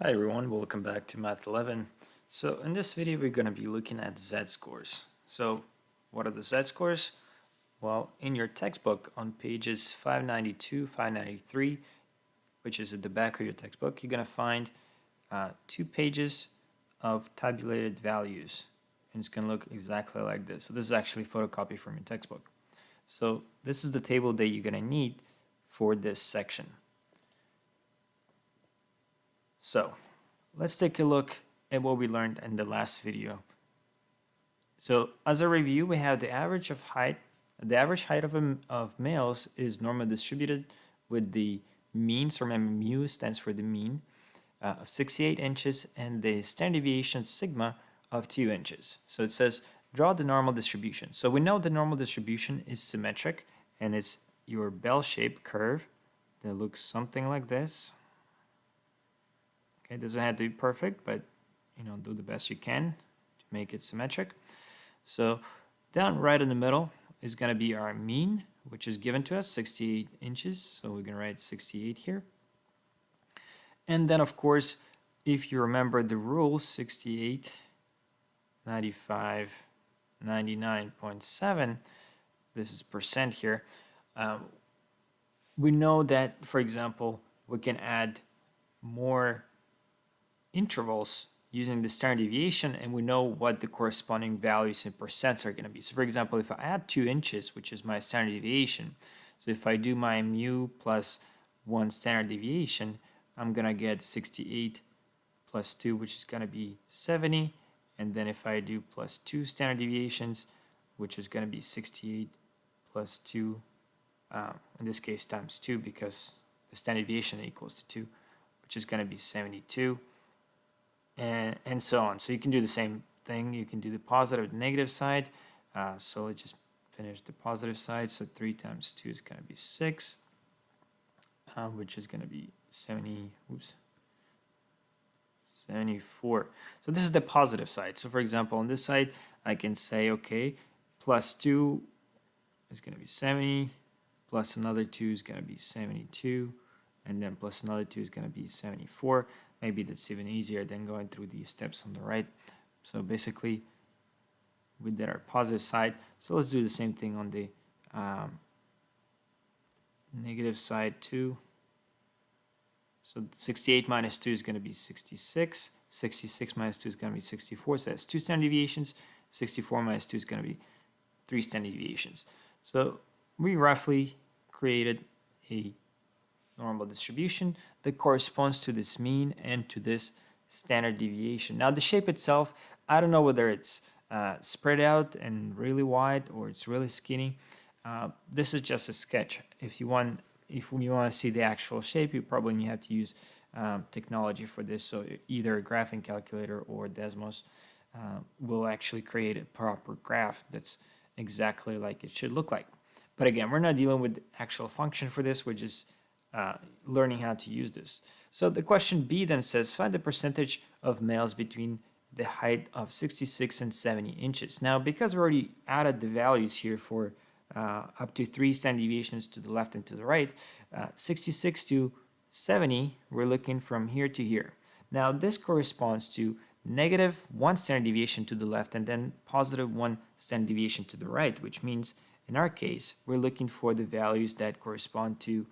Hi everyone, welcome back to Math 11. So in this video we're going to be looking at z-scores. So what are the z-scores? Well, in your textbook on pages 592, 593, which is at the back of your textbook, you're going to find 2 pages of tabulated values. And it's going to look exactly like this. So this is actually a photocopy from your textbook. So this is the table that you're going to need for this section. So let's take a look at what we learned in the last video. So as a review, we have the average height of males is normally distributed with the mean, so remember mu stands for the mean, of 68 inches and the standard deviation sigma of 2 inches. So it says draw the normal distribution. So we know the normal distribution is symmetric and it's your bell-shaped curve that looks something like this. Okay, it doesn't have to be perfect, but do the best you can to make it symmetric. So down right in the middle is going to be our mean, which is given to us, 68 inches. So we're going to write 68 here. And then, of course, if you remember the rule, 68, 95, 99.7, this is percent here. We know that, for example, we can add more intervals using the standard deviation, and we know what the corresponding values in percents are going to be. So for example, if I add 2 inches, which is my standard deviation, so if I do my mu plus 1 standard deviation, I'm going to get 68 plus 2, which is going to be 70. And then if I do plus 2 standard deviations, which is going to be 68 plus 2, in this case times 2, because the standard deviation equals to 2, which is going to be 72. And so on. So you can do the same thing. You can do the positive and negative side. So let's just finish the positive side. So 3 times 2 is going to be 6, which is going to be 74. So this is the positive side. So for example, on this side, I can say, okay, plus 2 is going to be 70, plus another 2 is going to be 72, and then plus another 2 is going to be 74. Maybe that's even easier than going through these steps on the right. So basically, we did our positive side. So let's do the same thing on the negative side too. So 68 minus 2 is going to be 66. 66 minus 2 is going to be 64. So that's 2 standard deviations. 64 minus 2 is going to be 3 standard deviations. So we roughly created a normal distribution that corresponds to this mean and to this standard deviation. Now the shape itself, I don't know whether it's spread out and really wide or it's really skinny. This is just a sketch. If you want to see the actual shape, you probably have to use technology for this. So either a graphing calculator or Desmos will actually create a proper graph that's exactly like it should look like. But again, we're not dealing with the actual function for this, which is learning how to use this. So the question B then says, find the percentage of males between the height of 66 and 70 inches. Now, because we already added the values here for up to 3 standard deviations to the left and to the right, 66 to 70, we're looking from here to here. Now, this corresponds to negative 1 standard deviation to the left and then positive 1 standard deviation to the right, which means in our case, we're looking for the values that correspond to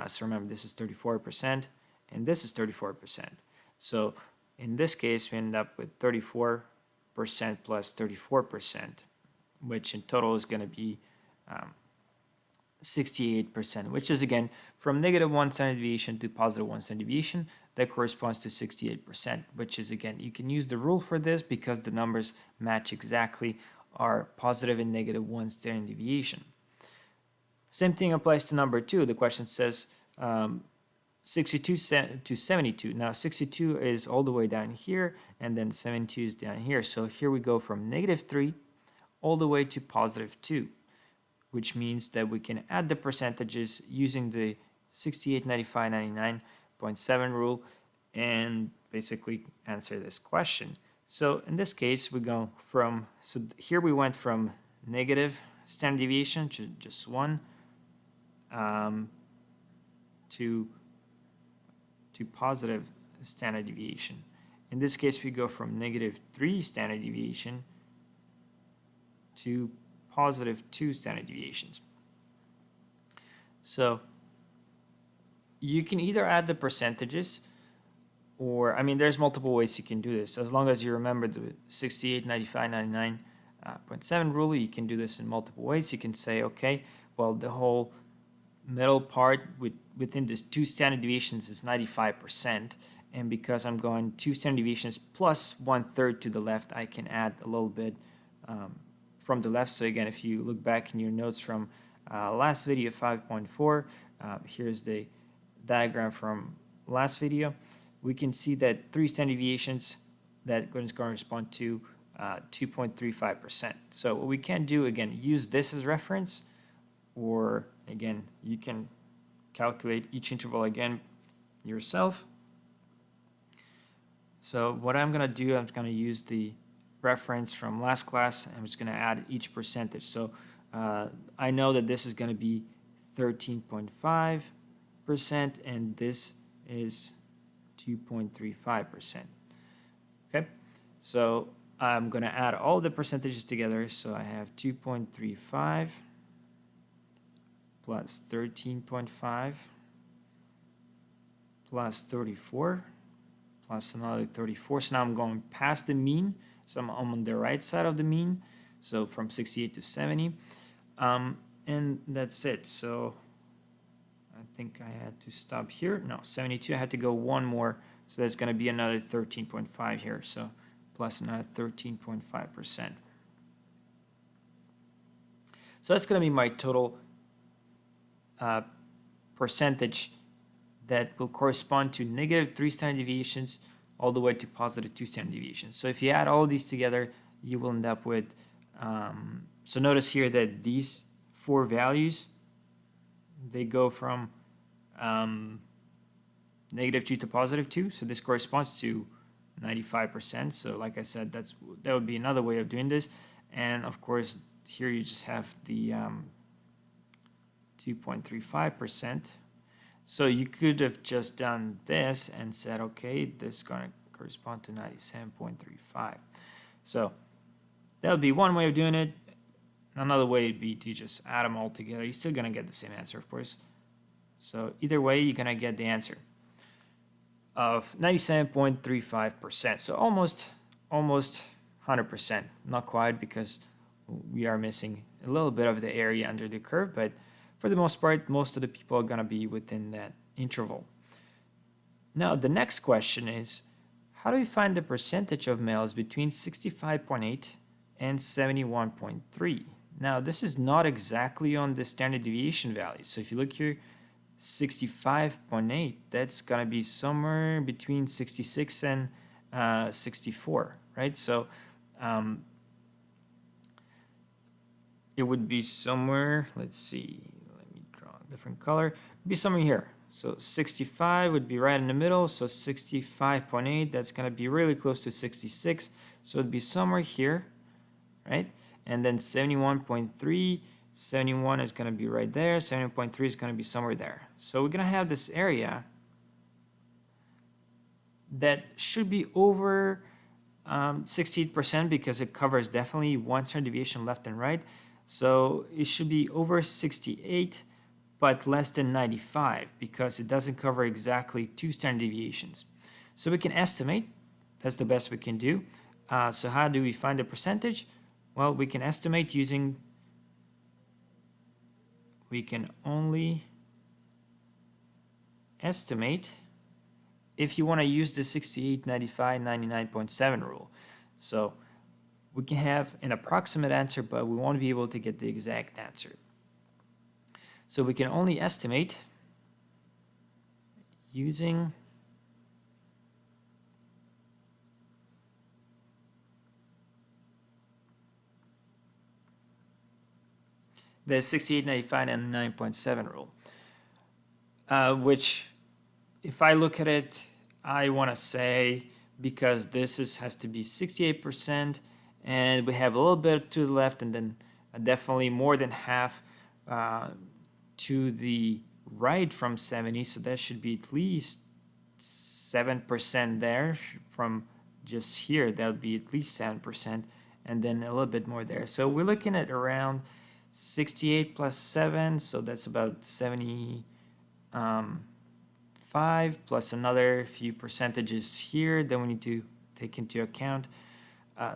so remember, this is 34%, and this is 34%. So in this case, we end up with 34% plus 34%, which in total is going to be 68%, which is, again, from negative 1 standard deviation to positive 1 standard deviation, that corresponds to 68%, which is, again, you can use the rule for this because the numbers match exactly our positive and negative 1 standard deviation. Same thing applies to number 2. The question says 62 to 72. Now 62 is all the way down here, and then 72 is down here. So here we go from negative 3 all the way to positive 2, which means that we can add the percentages using the 68, 95, 99.7 rule and basically answer this question. So in this case, we go from, so here we went from negative standard deviation, just 1, to positive standard deviation. In this case, we go from -3 standard deviation to +2 standard deviations. So you can either add the percentages, or, I mean, there's multiple ways you can do this. As long as you remember the 68, 95, 99.7 rule, you can do this in multiple ways. You can say, okay, well, the whole middle part within this 2 standard deviations is 95%. And because I'm going 2 standard deviations plus 1/3 to the left, I can add a little bit from the left. So again, if you look back in your notes from last video 5.4, here's the diagram from last video. We can see that 3 standard deviations that correspond to 2.35%. So what we can do, again, use this as reference, or again, you can calculate each interval again yourself. So what I'm going to do, I'm going to use the reference from last class. I'm just going to add each percentage. So I know that this is going to be 13.5%, and this is 2.35%. Okay, so I'm going to add all the percentages together. So I have 2.35 plus 13.5 plus 34 plus another 34. So now I'm going past the mean. So I'm on the right side of the mean. So from 68 to 70. And that's it. So I think I had to stop here. No, 72. I had to go one more. So that's going to be another 13.5 here. So plus another 13.5%. So that's going to be my total percentage that will correspond to -3 standard deviations all the way to +2 standard deviations. So if you add all of these together, you will end up with, so notice here that these 4 values, they go from -2 to +2. So this corresponds to 95%. So like I said, that would be another way of doing this. And of course, here you just have the 2.35%. So you could have just done this and said, okay, this is going to correspond to 97.35. So that would be one way of doing it. Another way would be to just add them all together. You're still going to get the same answer, of course. So either way, you're going to get the answer of 97.35%. So almost 100%. Not quite, because we are missing a little bit of the area under the curve, but for the most part, most of the people are going to be within that interval. Now, the next question is, how do we find the percentage of males between 65.8 and 71.3? Now, this is not exactly on the standard deviation value. So if you look here, 65.8, that's going to be somewhere between 66 and 64, right? So it would be somewhere, let's see, let me draw a different color. It'd be somewhere here. So 65 would be right in the middle. So 65.8, that's going to be really close to 66. So it'd be somewhere here, right? And then 71.3, 71 is going to be right there. 71.3 is going to be somewhere there. So we're going to have this area that should be over 68%, because it covers definitely 1 standard deviation left and right. So it should be over 68, but less than 95, because it doesn't cover exactly 2 standard deviations. So we can estimate. That's the best we can do. So how do we find the percentage? Well, we can estimate using, we can only estimate if you want to use the 68, 95, 99.7 rule. So we can have an approximate answer, but we won't be able to get the exact answer. So we can only estimate using the 68, 95, and 99.7 rule, which, if I look at it, I want to say, because this has to be 68%, and we have a little bit to the left, and then definitely more than half to the right from 70, so that should be at least 7% there from just here. That would be at least 7%, and then a little bit more there. So we're looking at around 68 plus 7, so that's about 75 plus another few percentages here that we need to take into account.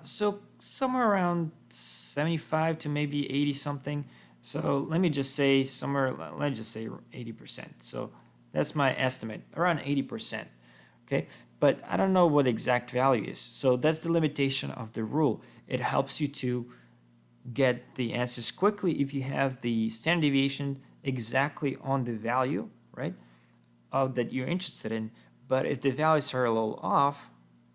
So somewhere around 75 to maybe 80 something. So let me just say somewhere, let's just say 80%. So that's my estimate, around 80%. Okay, but I don't know what the exact value is. So that's the limitation of the rule. It helps you to get the answers quickly if you have the standard deviation exactly on the value, right, that you're interested in. But if the values are a little off,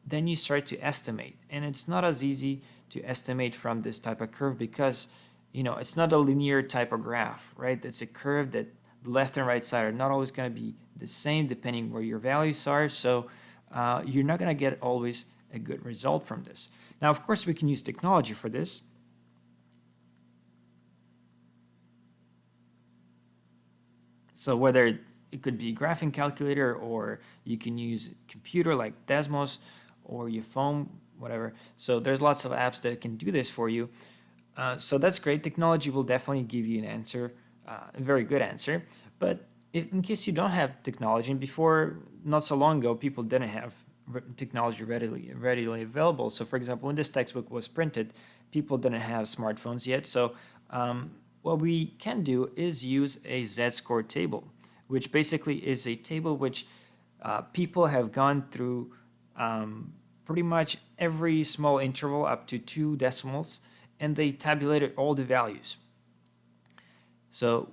then you start to estimate. And it's not as easy to estimate from this type of curve because, it's not a linear type of graph, right? It's a curve that the left and right side are not always going to be the same depending where your values are. So you're not going to get always a good result from this. Now, of course, we can use technology for this. So whether it could be a graphing calculator, or you can use a computer like Desmos, or your phone, whatever. So there's lots of apps that can do this for you. So that's great. Technology will definitely give you an answer, a very good answer. But in case you don't have technology, and before, not so long ago, people didn't have technology readily available. So for example, when this textbook was printed, people didn't have smartphones yet. So what we can do is use a z-score table, which basically is a table which people have gone through pretty much every small interval up to 2 decimals, and they tabulated all the values. So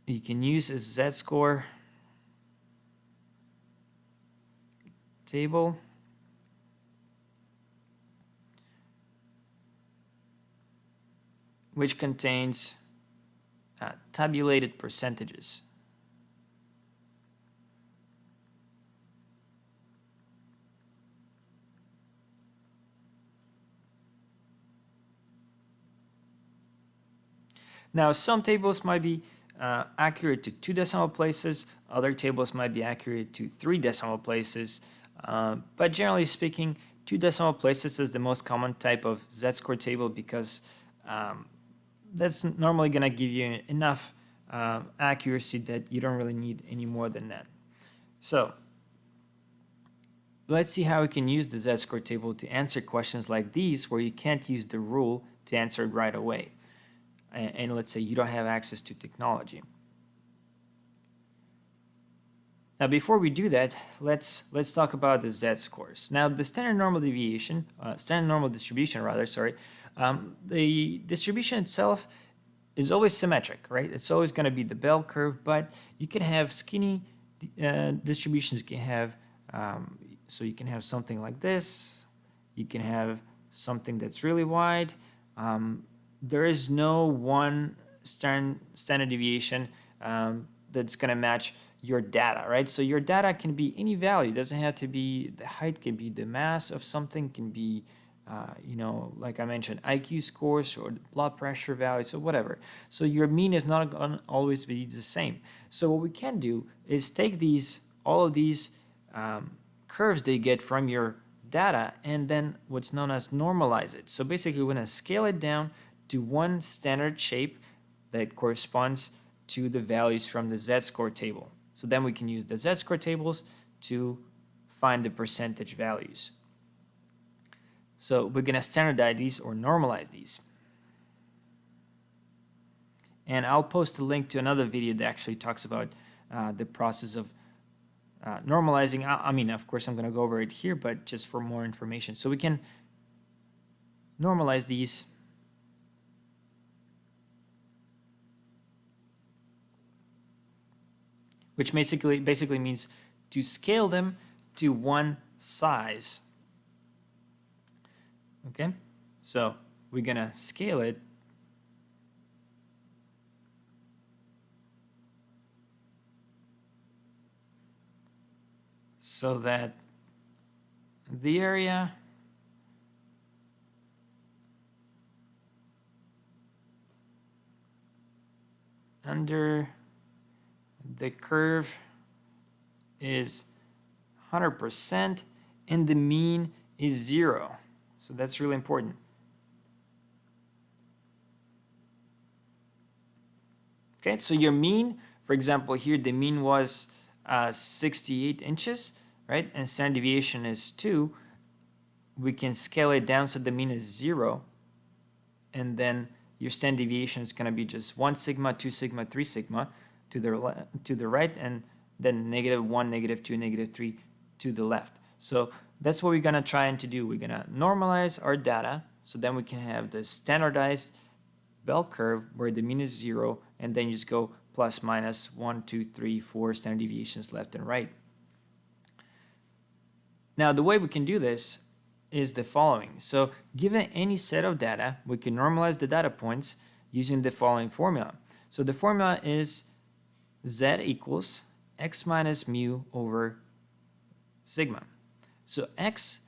you can use a z-score table. Which contains tabulated percentages. Now, some tables might be accurate to 2 decimal places, other tables might be accurate to 3 decimal places, but generally speaking, 2 decimal places is the most common type of z-score table because that's normally going to give you enough accuracy that you don't really need any more than that. So let's see how we can use the z-score table to answer questions like these where you can't use the rule to answer it right away. And let's say you don't have access to technology. Now, before we do that, let's talk about the z-scores. Now, the standard normal deviation, standard normal distribution rather, sorry, the distribution itself is always symmetric, right? It's always going to be the bell curve, but you can have skinny distributions. You can have, so you can have something like this. You can have something that's really wide. There is no one standard deviation that's going to match your data, right? So your data can be any value. It doesn't have to be the height, can be the mass of something, can be, like I mentioned, IQ scores or blood pressure values or whatever. So your mean is not going to always be the same. So what we can do is take all of these curves they get from your data and then what's known as normalize it. So basically we're going to scale it down to one standard shape that corresponds to the values from the z-score table. So then we can use the z-score tables to find the percentage values. So we're going to standardize these or normalize these. And I'll post a link to another video that actually talks about the process of normalizing. I mean, of course, I'm going to go over it here, but just for more information. So we can normalize these. Which basically means to scale them to one size. Okay, so we're gonna scale it so that the area under the curve is 100% and the mean is 0. So that's really important. Okay, so your mean, for example, here the mean was 68 inches, right? And standard deviation is 2. We can scale it down so the mean is 0. And then your standard deviation is going to be just 1 sigma, 2 sigma, 3 sigma to the right, and then -1, -2, -3 to the left. So that's what we're going to try to do. We're going to normalize our data so then we can have the standardized bell curve where the mean is 0, and then you just go plus minus 1, 2, 3, 4 standard deviations left and right. Now the way we can do this is the following. So given any set of data, we can normalize the data points using the following formula. So the formula is z equals x minus mu over sigma. So x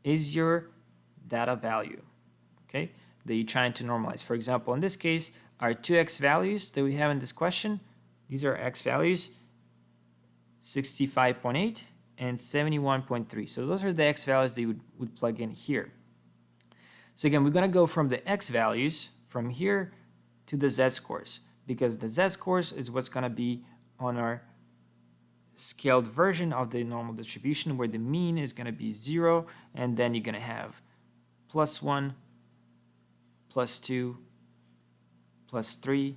is your data value, okay, that you're trying to normalize. For example, in this case, our 2x values that we have in this question, these are x values, 65.8 and 71.3. So those are the x values that you would plug in here. So again, we're going to go from the x values from here to the z-scores, because the z-scores is what's going to be on our scaled version of the normal distribution, where the mean is going to be 0, and then you're going to have +1, +2, +3,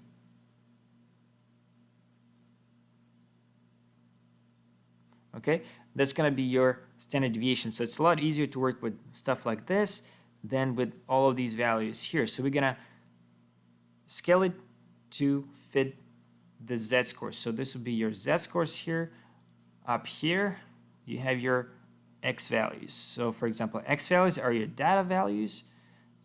okay, that's going to be your standard deviation. So it's a lot easier to work with stuff like this than with all of these values here. So we're going to scale it to fit the z-scores. So this would be your z-scores here. Up here, you have your x values. So for example, x values are your data values.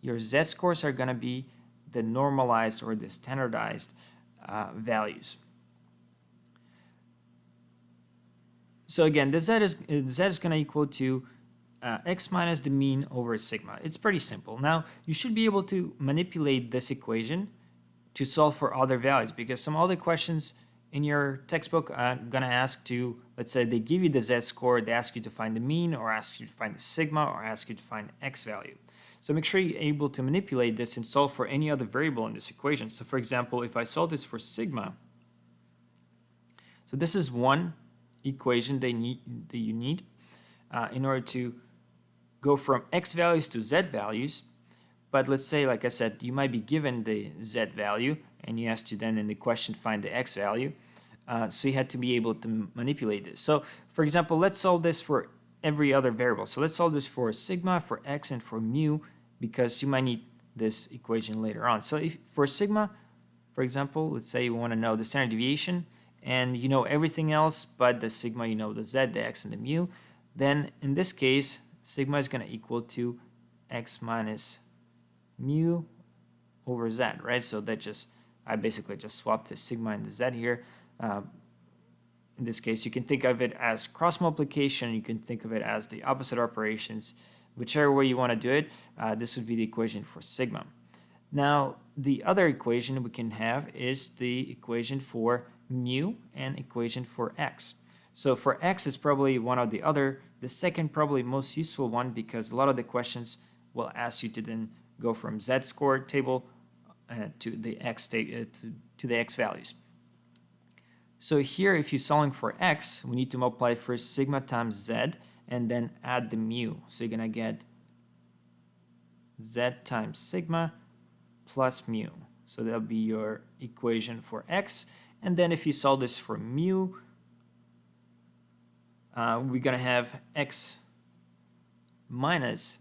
Your z-scores are going to be the normalized or the standardized values. So again, the z is going to equal to x minus the mean over sigma. It's pretty simple. Now, you should be able to manipulate this equation to solve for other values, because some other questions in your textbook are going to ask to, let's say they give you the z-score, they ask you to find the mean, or ask you to find the sigma, or ask you to find x value. So make sure you're able to manipulate this and solve for any other variable in this equation. So for example, if I solve this for sigma, so this is one equation that you need in order to go from x values to z values. But let's say, like I said, you might be given the z value and you asked to then in the question find the x value. So you had to be able to manipulate this. So for example, let's solve this for every other variable. So let's solve this for sigma, for x, and for mu, because you might need this equation later on. So if for sigma, for example, let's say you want to know the standard deviation, and you know everything else but the sigma, you know the z, the x, and the mu, then in this case, sigma is going to equal to x minus mu over z, right? So that I basically just swapped the sigma and the z here. In this case, you can think of it as cross multiplication. You can think of it as the opposite operations. Whichever way you want to do it, this would be the equation for sigma. Now, the other equation we can have is the equation for mu and equation for x. So for x is probably one or the other. The second probably most useful one, because a lot of the questions will ask you to then go from z-score table to the x to the x values. So here, if you're solving for x, we need to multiply first sigma times z and then add the mu. So you're gonna get z times sigma plus mu. So that'll be your equation for x. And then if you solve this for mu, we're gonna have x minus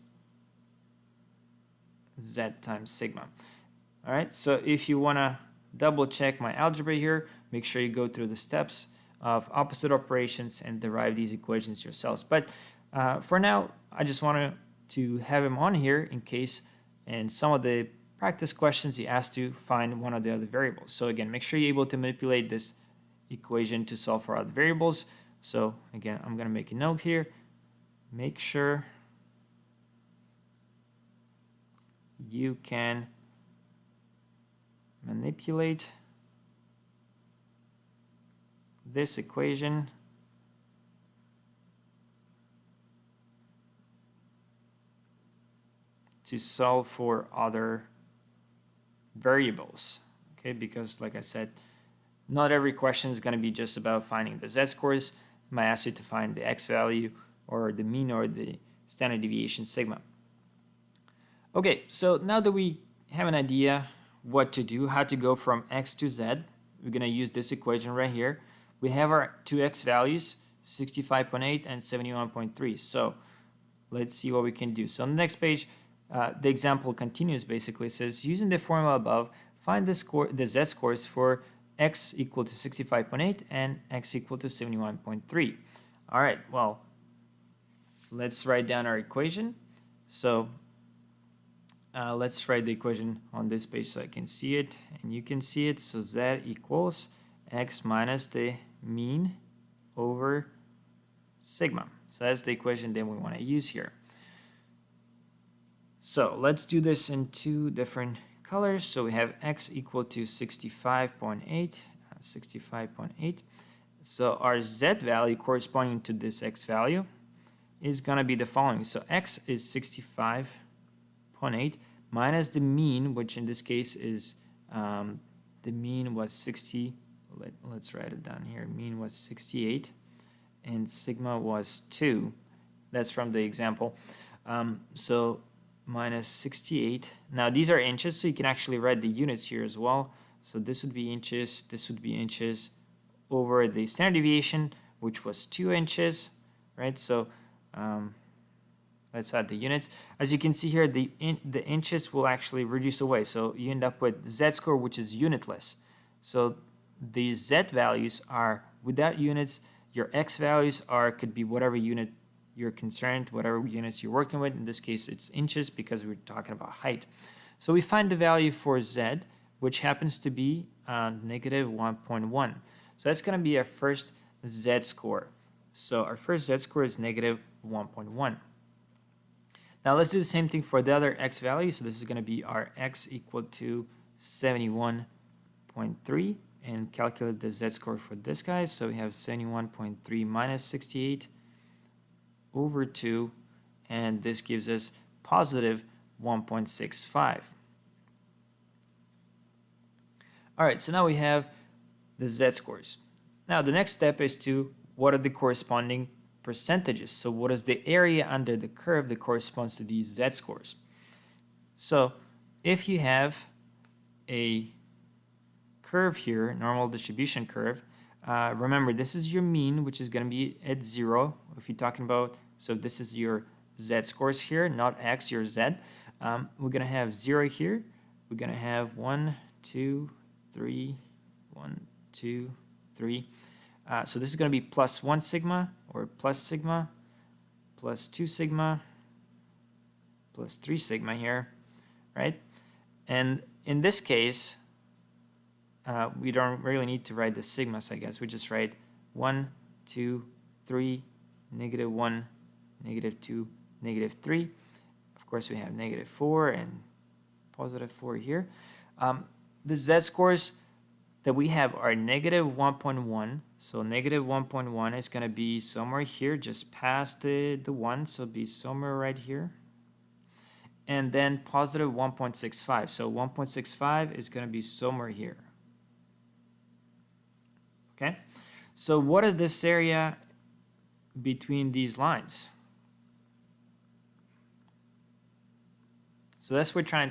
z times sigma. All right, so if you wanna double check my algebra here, make sure you go through the steps of opposite operations and derive these equations yourselves. But for now, I just wanted to have him on here in case in some of the practice questions you asked to find one of the other variables. So again, make sure you're able to manipulate this equation to solve for other variables. So again, I'm going to make a note here. Make sure you can manipulate this equation to solve for other variables, okay? Because like I said, not every question is going to be just about finding the z-scores. It might ask you to find the x value or the mean or the standard deviation sigma. Okay, so now that we have an idea what to do, how to go from x to z, we're going to use this equation right here. We have our two x values, 65.8 and 71.3. So let's see what we can do. So on the next page, the example continues. Basically, it says using the formula above, find the z-scores for x equal to 65.8 and x equal to 71.3. All right, well, let's write down our equation. So let's write the equation on this page so I can see it and you can see it. So z equals x minus the mean over sigma. So that's the equation that we want to use here. So let's do this in two different colors. So we have x equal to 65.8, 65.8. So our z value corresponding to this x value is going to be the following. So x is 65.8 minus the mean, which in this case is the mean was 60. Let's write it down here. Mean was 68 and sigma was 2. That's from the example. So minus 68. Now these are inches, so you can actually write the units here as well. So this would be inches, this would be inches over the standard deviation, which was 2 inches, right? So let's add the units. As you can see here, the inches will actually reduce away. So you end up with z-score, which is unitless. So the z values are without units. Your x values could be whatever unit you're concerned, whatever units you're working with. In this case, it's inches because we're talking about height. So we find the value for z, which happens to be negative 1.1. So that's going to be our first z-score. So our first z-score is negative 1.1. Now let's do the same thing for the other x value. So this is going to be our x equal to 71.3 and calculate the z-score for this guy. So we have 71.3 minus 68 over 2, and this gives us positive 1.65. All right, so now we have the z-scores. Now the next step is to what are the corresponding percentages. So what is the area under the curve that corresponds to these z-scores? So if you have a curve here, normal distribution curve, remember this is your mean, which is going to be at 0 if you're talking about, so this is your z-scores here, not x, your z. We're going to have 0 here. We're going to have 1, 2, 3, 1, 2, 3. So this is going to be plus 1 sigma, or plus sigma, plus 2 sigma, plus 3 sigma here, right? And in this case, we don't really need to write the sigmas, I guess. We just write 1, 2, 3, negative 1, negative 2, negative 3. Of course, we have negative 4 and positive 4 here. The z-scores that we have are negative 1.1. So negative 1.1 is going to be somewhere here, just past the 1. So be somewhere right here. And then positive 1.65. So 1.65 is going to be somewhere here. Okay? So what is this area between these lines? So that's what we're trying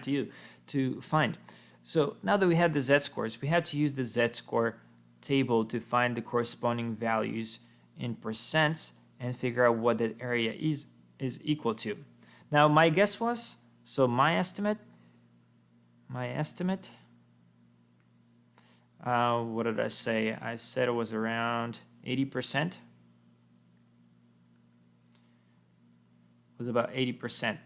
to find. So now that we have the z-scores, we have to use the z-score table to find the corresponding values in percents and figure out what that area is equal to. Now my guess was, so my estimate, what did I say? I said it was around 80%. It was about 80%.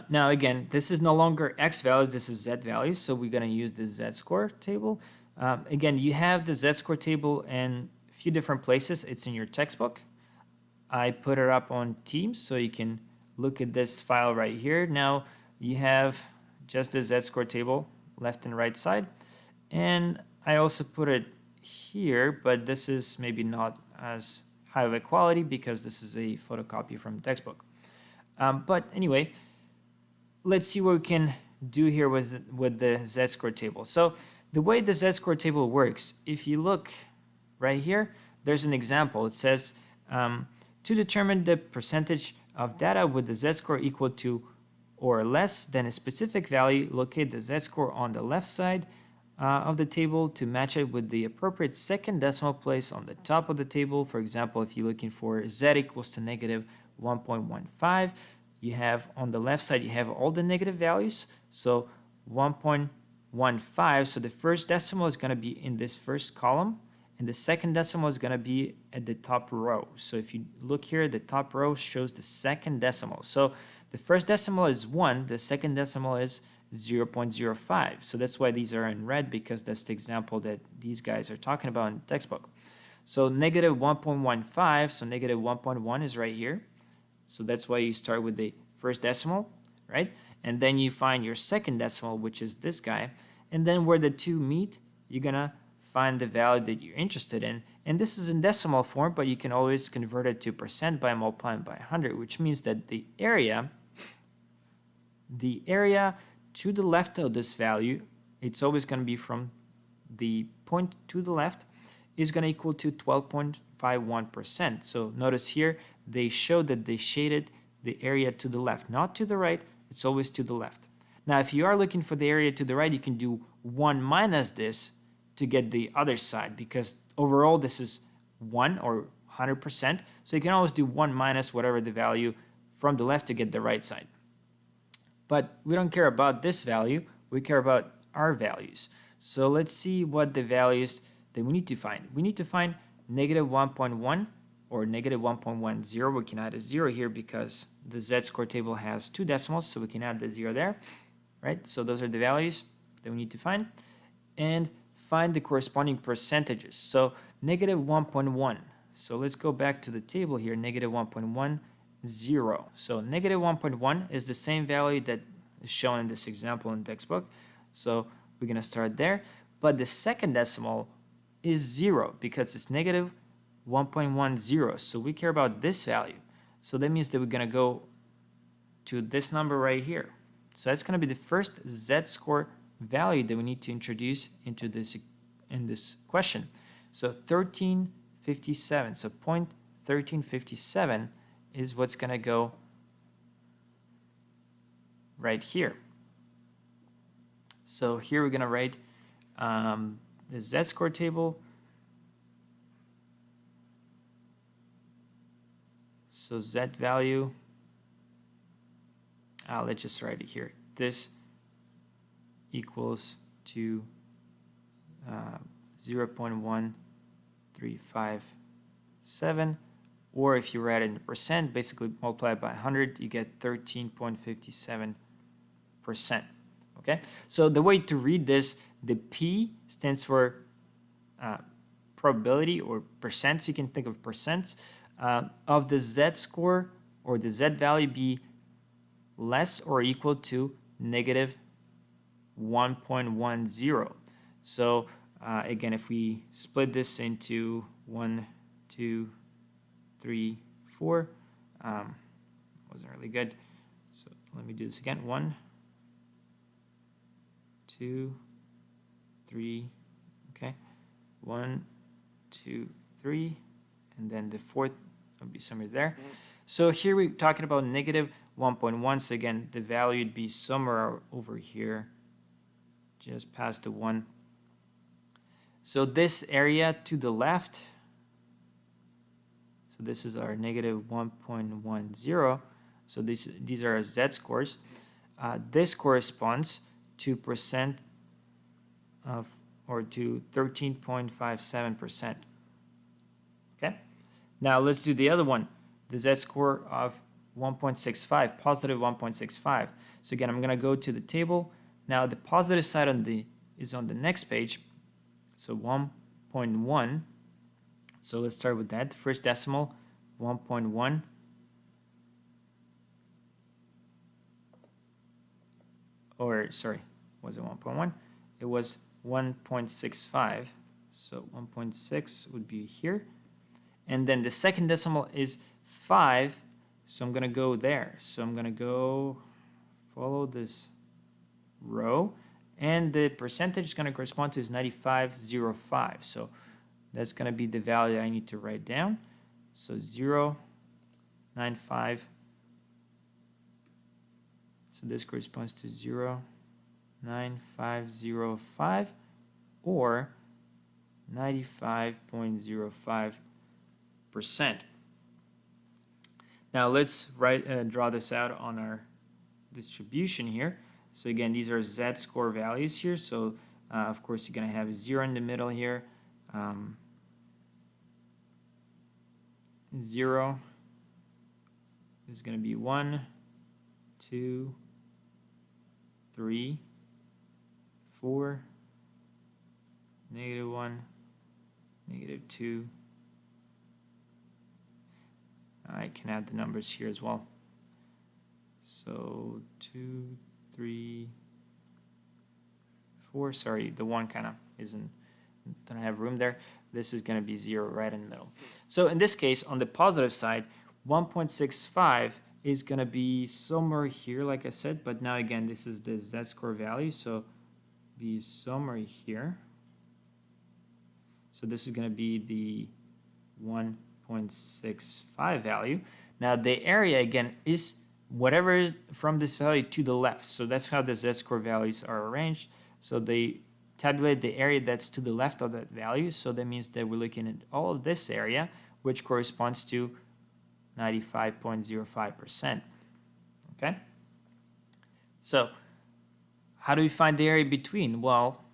Now again, this is no longer x values, this is z values, so we're going to use the z-score table. Again, you have the z-score table in a few different places. It's in your textbook. I put it up on Teams, so you can look at this file right here. Now you have just the z-score table, left and right side. And I also put it here, but this is maybe not as high of a quality because this is a photocopy from the textbook. But anyway, let's see what we can do here with the z-score table. So the way the z-score table works, if you look right here, there's an example. It says to determine the percentage of data with the z-score equal to or less than a specific value, locate the z-score on the left side of the table to match it with the appropriate second decimal place on the top of the table. For example, if you're looking for z equals to negative 1.15, you have on the left side, you have all the negative values. So 1.15, so the first decimal is going to be in this first column, and the second decimal is going to be at the top row. So if you look here, the top row shows the second decimal. So the first decimal is 1, the second decimal is 0.05. So that's why these are in red, because that's the example that these guys are talking about in the textbook. So negative 1.15, so negative 1.1 is right here. So that's why you start with the first decimal, right? And then you find your second decimal, which is this guy. And then where the two meet, you're going to find the value that you're interested in. And this is in decimal form, but you can always convert it to percent by multiplying by 100, which means that the area to the left of this value, it's always going to be from the point to the left, is going to equal to 12.51%. So notice here, they show that they shaded the area to the left, not to the right. It's always to the left. Now, if you are looking for the area to the right, you can do 1 minus this to get the other side, because overall this is 1 or 100%. So you can always do 1 minus whatever the value from the left to get the right side. But we don't care about this value. We care about our values. So let's see what the values that we need to find. We need to find negative 1.1 or negative 1.10. We can add a 0 here because the z-score table has 2 decimals, so we can add the 0 there, right? So those are the values that we need to find. And find the corresponding percentages. So negative 1.1. So let's go back to the table here, negative 1.10. So negative 1.1 is the same value that is shown in this example in the textbook. So we're going to start there. But the second decimal is 0 because it's negative 1.10. So we care about this value. So that means that we're going to go to this number right here. So that's going to be the first z-score value that we need to introduce into this in this question. So 1357. So 0.1357 is what's going to go right here. So here we're going to write the z-score table. So z value, let's just write it here. This equals to 0.1357, or if you write it in percent, basically multiply by 100, you get 13.57%. Okay, so the way to read this, the P stands for probability or percents. You can think of percents of the z-score or the z value be less or equal to negative 1.10. So again, if we split this into 1, 2, 3, 4, wasn't really good. So let me do this again. 1, 2, 3, okay. 1, 2, 3, and then the fourth would be somewhere there. So here we're talking about negative 1.1. So again, the value would be somewhere over here, just past the 1. So this area to the left, so this is our negative 1.10. So these are our z-scores. This corresponds to percent of, or to 13.57%. Okay. Now let's do the other one, the z-score of 1.65, positive 1.65. So again, I'm going to go to the table. Now the positive side is on the next page. So 1.1. So let's start with that. The first decimal, 1.1. Or sorry, was it 1.1? It was 1.65. So 1.6 would be here. And then the second decimal is 5. So I'm going to go there. So I'm going to go follow this row. And the percentage is going to correspond to is 95.05. So that's going to be the value I need to write down. So 0.95. So this corresponds to 0.9505 or 95.05%. Now let's draw this out on our distribution here. So again, these are z-score values here. So of course, you're going to have 0 in the middle here. 0 is going to be 1, 2, 3, 4, -1, -2. I can add the numbers here as well. So 2, 3, 4. Sorry, the 1 kind of don't have room there. This is going to be 0 right in the middle. So in this case, on the positive side, 1.65 is going to be somewhere here, like I said. But now again, this is the z-score value, so be somewhere here. So this is going to be the 1.65 value. Now the area again is whatever is from this value to the left. So that's how the z-score values are arranged. So they tabulate the area that's to the left of that value. So that means that we're looking at all of this area, which corresponds to 95.05%. Okay? So how do we find the area between? Well,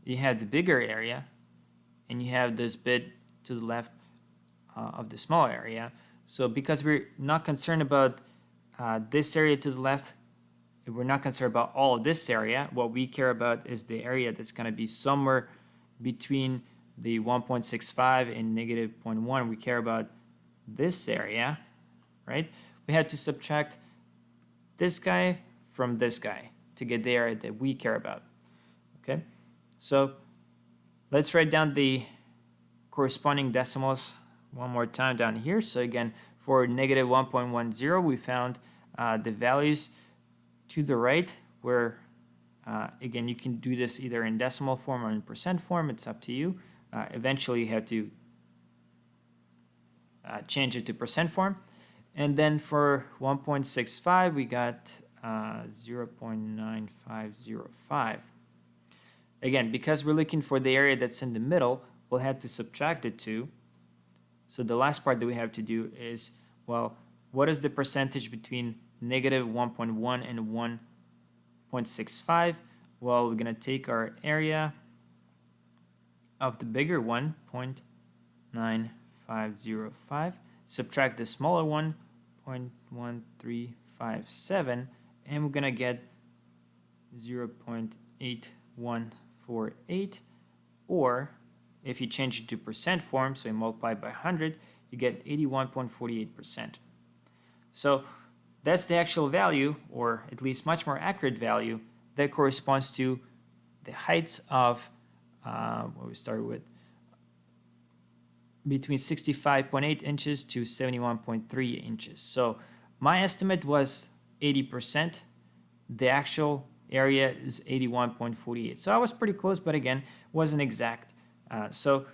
you have the bigger area, and you have this bit to the left of the small area. So because we're not concerned about this area to the left, we're not concerned about all of this area. What we care about is the area that's going to be somewhere between the 1.65 and -0.1. We care about this area, right? We have to subtract this guy from this guy to get the area that we care about, okay? So let's write down the corresponding decimals one more time down here. So again, for -1.10, we found the values to the right, where again, you can do this either in decimal form or in percent form. It's up to you. Eventually, you have to change it to percent form. And then for 1.65, we got 0.9505. Again, because we're looking for the area that's in the middle, we'll have to subtract the 2. So the last part that we have to do is, well, what is the percentage between -1.1 and 1.65? Well, we're going to take our area of the bigger one, 0.9505, subtract the smaller one, 0.1357, and we're going to get 0.8148, or if you change it to percent form, so you multiply by 100, you get 81.48%. So that's the actual value, or at least much more accurate value, that corresponds to the heights of what we started with, between 65.8 inches to 71.3 inches. So my estimate was 80%. The actual area is 81.48. So I was pretty close, but again, wasn't exact. So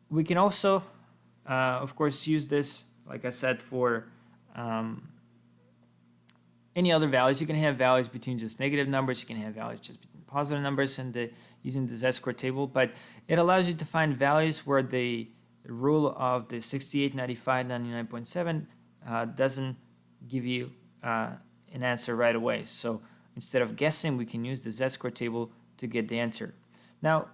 we can also, of course, use this, like I said, for any other values. You can have values between just negative numbers. You can have values just between positive numbers and using the z-score table. But it allows you to find values where the rule of the 68, 95, 99.7 doesn't give you an answer right away. So instead of guessing, we can use the z-score table to get the answer. Now,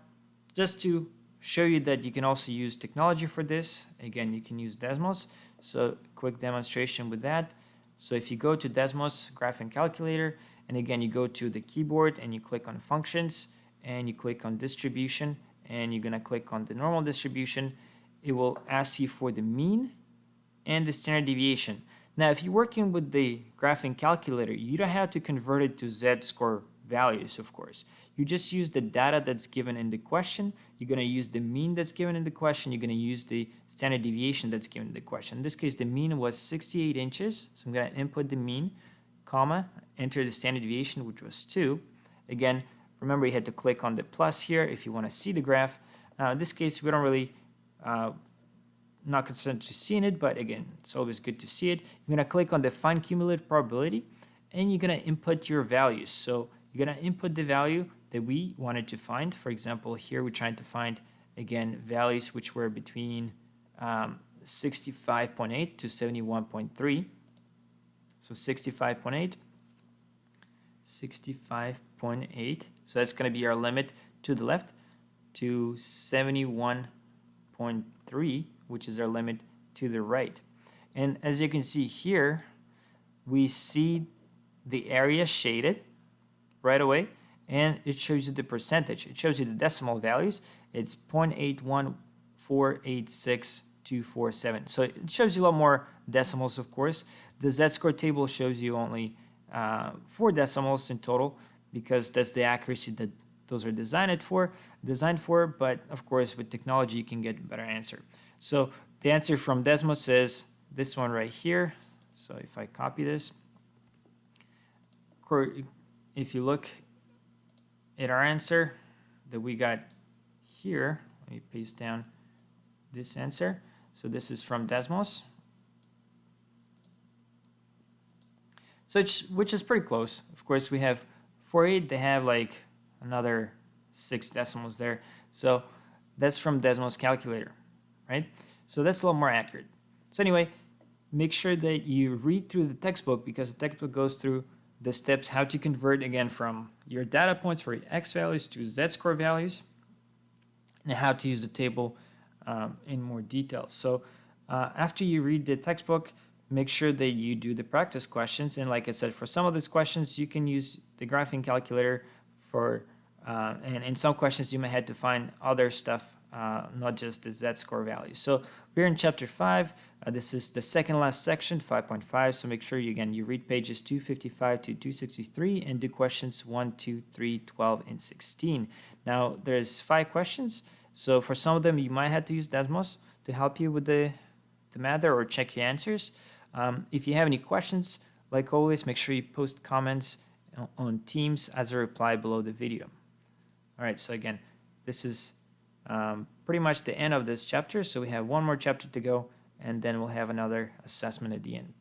just to show you that you can also use technology for this, again, you can use Desmos. So quick demonstration with that. So if you go to Desmos graphing calculator, and again, you go to the keyboard and you click on functions and you click on distribution, and you're going to click on the normal distribution, it will ask you for the mean and the standard deviation. Now, if you're working with the graphing calculator, you don't have to convert it to z-score values, of course. You just use the data that's given in the question. You're going to use the mean that's given in the question. You're going to use the standard deviation that's given in the question. In this case, the mean was 68 inches. So I'm going to input the mean, comma, enter the standard deviation, which was 2. Again, remember you had to click on the plus here if you want to see the graph. Now, in this case, we don't really not concerned to seeing it, but again, it's always good to see it. You're going to click on the find cumulative probability, and you're going to input your values. So you're going to input the value that we wanted to find. For example, here we're trying to find, again, values which were between 65.8 to 71.3. So 65.8, 65.8. So that's going to be our limit to the left, to 71.3, which is our limit to the right. And as you can see here, we see the area shaded right away, and it shows you the percentage. It shows you the decimal values. It's 0.81486.247. So it shows you a lot more decimals, of course. The z-score table shows you only 4 decimals in total, because that's the accuracy that those are designed for. But of course, with technology, you can get a better answer. So the answer from Desmos is this one right here. So if I copy this, if you look at our answer that we got here, let me paste down this answer. So this is from Desmos. So which is pretty close. Of course, we have 48. They have like another 6 decimals there. So that's from Desmos calculator, right? So that's a little more accurate. So anyway, make sure that you read through the textbook, because the textbook goes through the steps how to convert, again, from your data points for your x values to z-score values, and how to use the table in more detail. So after you read the textbook, make sure that you do the practice questions. And like I said, for some of these questions, you can use the graphing calculator for, and in some questions, you may have to find other stuff, not just the z-score value. So we're in chapter 5. This is the second last section, 5.5. So make sure you read pages 255 to 263 and do questions 1, 2, 3, 12, and 16. Now there's 5 questions. So for some of them, you might have to use Desmos to help you with the math or check your answers. If you have any questions, like always, make sure you post comments on Teams as a reply below the video. All right, so again, this is pretty much the end of this chapter. So we have one more chapter to go, and then we'll have another assessment at the end.